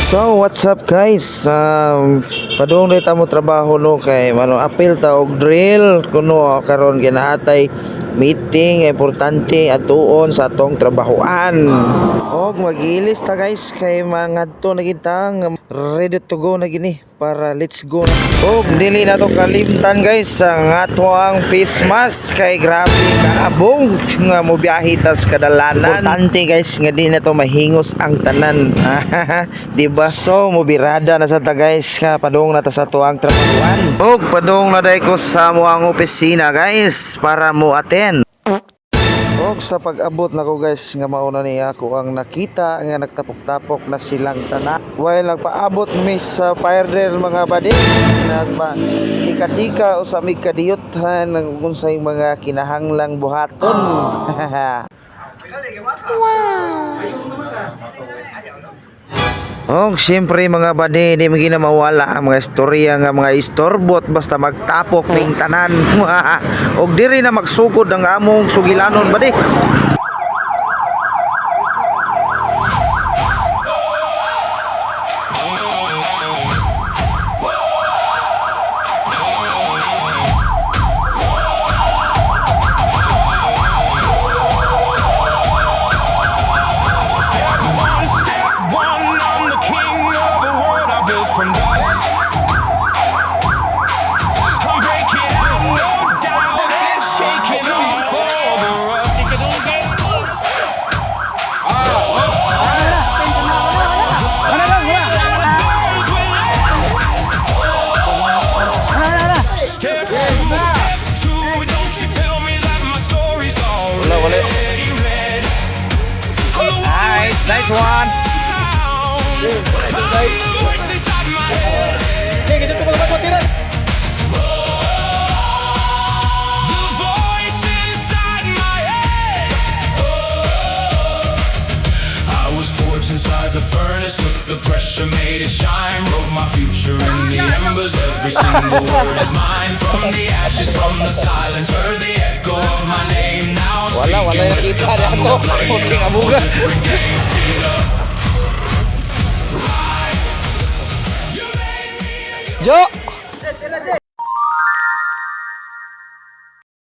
So what's up guys? Padung na mo trabaho no kay ano apil ta og drill kuno karon ginaatay meeting importante atuon sa atong trabahoan. Og magilis ta guys kay mangadto na gitang ready to go na gini para let's go na. Og dili na to kalimtan guys ang atuang face mask kay grabe kaabong nga mo biyahe tas kadalanan. Importante guys nga di na to mahingos ang tanan. Diba? So mobirada na sa ta guys ka padung na ta sa tuang trabahoan. Og padung na day ko sa muang opisina guys para mo attend. Og sa pag-abot na ko guys nga mauna ni ako ang nakita nga nagtapok-tapok na silang tanan. While nagpaabot mi sa fire drill mga badi, nagpa chika-chika o sa mig kadiyothan ng unsay mga kinahanglang buhaton. Og siyempre mga bade, di magina mawala ang mga istorya nga mga istorbot basta magtapok ning tanan. Og diri na magsugod ang among sugilanon bade. Nice one. Inside the furnace, took the pressure, made it shine. Wrote my future in the embers. Every single word is mine. From the ashes, from the silence, heard the echo of my name. Now I'm Wala nakita na to. Okay nga buga. Jo.